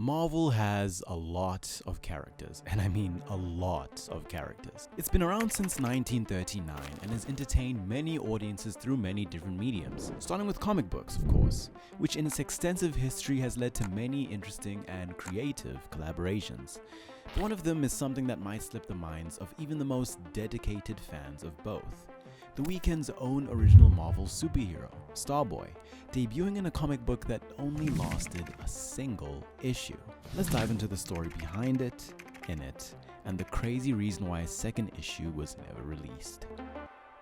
Marvel has a lot of characters, and I mean a lot of characters. It's been around since 1939 and has entertained many audiences through many different mediums, starting with comic books, of course, which in its extensive history has led to many interesting and creative collaborations. One of them is something that might slip the minds of even the most dedicated fans of both. The Weeknd's own original Marvel superhero, Starboy, debuting in a comic book that only lasted a single issue. Let's dive into the story behind it, in it, and the crazy reason why a second issue was never released.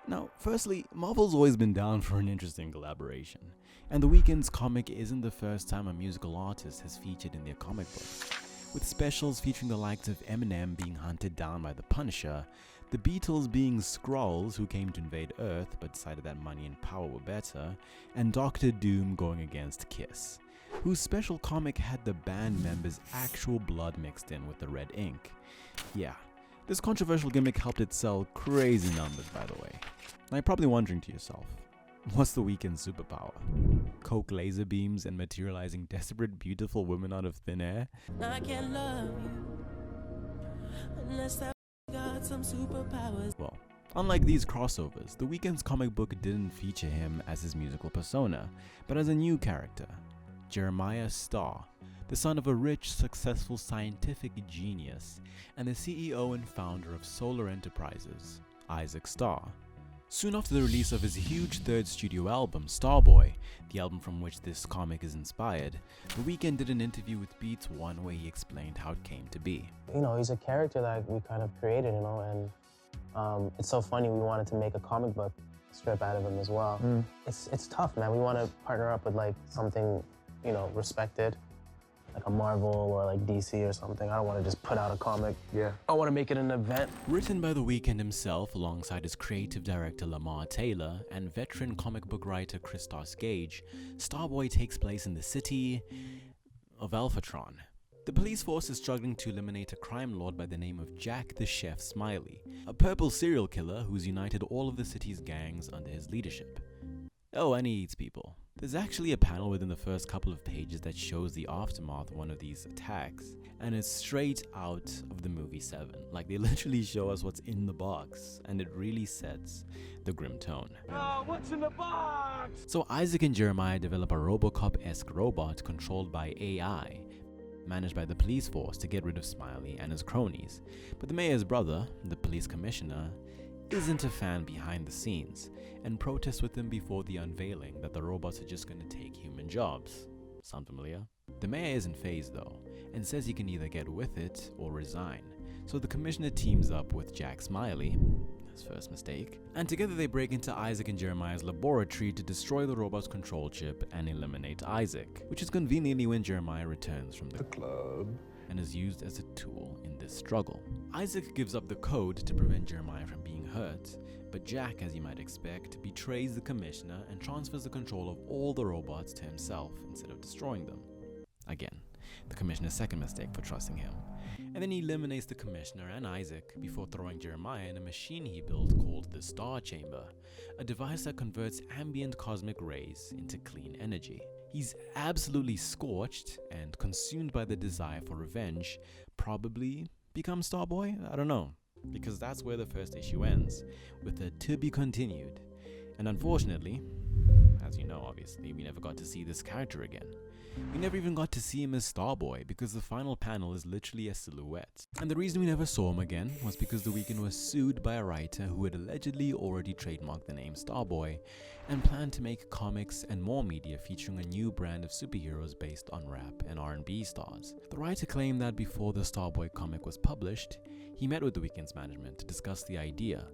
Now, firstly, Marvel's always been down for an interesting collaboration, and The Weeknd's comic isn't the first time a musical artist has featured in their comic books. With specials featuring the likes of Eminem being hunted down by the Punisher, the Beatles being Skrulls who came to invade Earth but decided that money and power were better, and Doctor Doom going against Kiss, whose special comic had the band members' actual blood mixed in with the red ink. Yeah, this controversial gimmick helped it sell crazy numbers, by the way. Now you're probably wondering to yourself, what's the Weeknd's superpower? Coke laser beams and materializing desperate beautiful women out of thin air? I can't love you unless I got some superpowers. Well, unlike these crossovers, The Weeknd's comic book didn't feature him as his musical persona, but as a new character, Jeremiah Starr, the son of a rich, successful scientific genius and the CEO and founder of Solar Enterprises, Isaac Starr. Soon after the release of his huge third studio album, Starboy, the album from which this comic is inspired, The Weeknd did an interview with Beats One where he explained how it came to be. You know, he's a character that we kind of created, you know, and it's so funny we wanted to make a comic book strip out of him as well. It's tough, man. We want to partner up with like something, you know, respected, like a Marvel or like DC or something. I don't want to just put out a comic. Yeah. I want to make it an event. Written by The Weeknd himself alongside his creative director Lamar Taylor and veteran comic book writer Christos Gage, Starboy takes place in the city of Alphatron. The police force is struggling to eliminate a crime lord by the name of Jack the Chef Smiley, a purple serial killer who's united all of the city's gangs under his leadership. Oh, and he eats people. There's actually a panel within the first couple of pages that shows the aftermath of one of these attacks, and it's straight out of the movie Seven. Like, they literally show us what's in the box, and it really sets the grim tone. Oh, what's in the box? So Isaac and Jeremiah develop a Robocop-esque robot controlled by AI, managed by the police force to get rid of Smiley and his cronies. But the mayor's brother, the police commissioner, isn't a fan behind the scenes and protests with them before the unveiling that the robots are just going to take human jobs. Sound familiar? The mayor isn't fazed though and says he can either get with it or resign. So the commissioner teams up with Jack Smiley, his first mistake, and together they break into Isaac and Jeremiah's laboratory to destroy the robot's control chip and eliminate Isaac, which is conveniently when Jeremiah returns from the club and is used as a tool in this struggle. Isaac gives up the code to prevent Jeremiah from being hurt, but Jack, as you might expect, betrays the commissioner and transfers the control of all the robots to himself instead of destroying them. Again, the commissioner's second mistake for trusting him. And then he eliminates the commissioner and Isaac before throwing Jeremiah in a machine he built called the Star Chamber, a device that converts ambient cosmic rays into clean energy. He's absolutely scorched and consumed by the desire for revenge, probably becomes Starboy? I don't know, because that's where the first issue ends, with a to be continued. And unfortunately, as you know obviously, we never got to see this character again. We never even got to see him as Starboy because the final panel is literally a silhouette. And the reason we never saw him again was because The Weeknd was sued by a writer who had allegedly already trademarked the name Starboy and planned to make comics and more media featuring a new brand of superheroes based on rap and R&B stars. The writer claimed that before the Starboy comic was published, he met with The Weeknd's management to discuss the idea,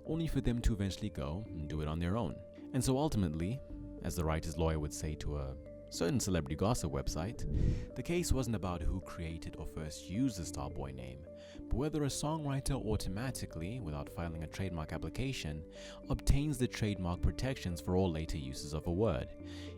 only for them to eventually go and do it on their own. And so ultimately, as the writer's lawyer would say to a certain celebrity gossip website, the case wasn't about who created or first used the Starboy name, but whether a songwriter automatically, without filing a trademark application, obtains the trademark protections for all later uses of a word,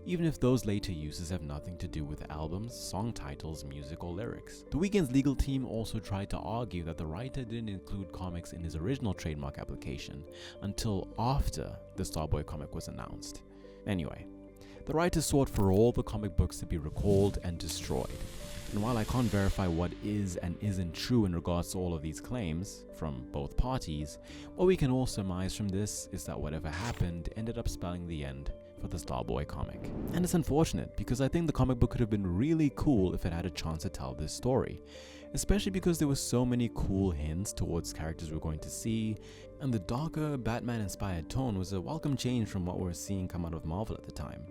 even if those later uses have nothing to do with albums, song titles, music, or lyrics. The Weeknd's legal team also tried to argue that the writer didn't include comics in his original trademark application until after the Starboy comic was announced. Anyway, the writer sought for all the comic books to be recalled and destroyed, And while I can't verify what is and isn't true in regards to all of these claims from both parties, what we can all surmise from this is that whatever happened ended up spelling the end for the Starboy comic. And it's unfortunate because I think the comic book could have been really cool if it had a chance to tell this story, especially because there were so many cool hints towards characters we're going to see, and the darker Batman-inspired tone was a welcome change from what we were seeing come out of Marvel at the time.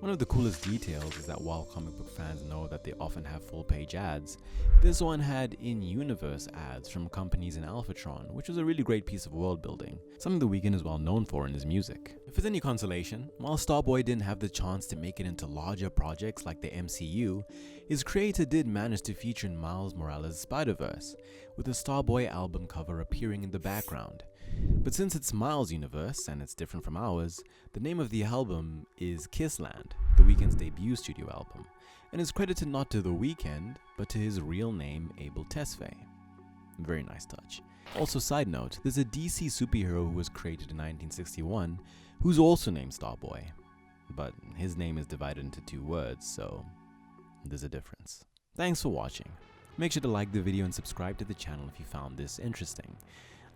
One of the coolest details is that while comic book fans know that they often have full-page ads, this one had in-universe ads from companies in Alphatron, which was a really great piece of world building, something the Weeknd is well known for in his music. If it's any consolation, while Starboy didn't have the chance to make it into larger projects like the MCU, his creator did manage to feature in Miles Morales' Spider-Verse, with the Starboy album cover appearing in the background. But since it's Miles' universe and it's different from ours, the name of the album is Kissland, the Weeknd's debut studio album, and is credited not to The Weeknd, but to his real name, Abel Tesfaye. Very nice touch. Also, side note, there's a DC superhero who was created in 1961 who's also named Starboy, but his name is divided into 2 words, so there's a difference. Thanks for watching. Make sure to like the video and subscribe to the channel if you found this interesting.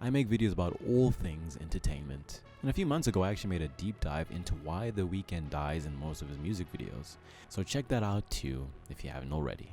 I make videos about all things entertainment, and a few months ago I actually made a deep dive into why The Weeknd dies in most of his music videos, so check that out too if you haven't already.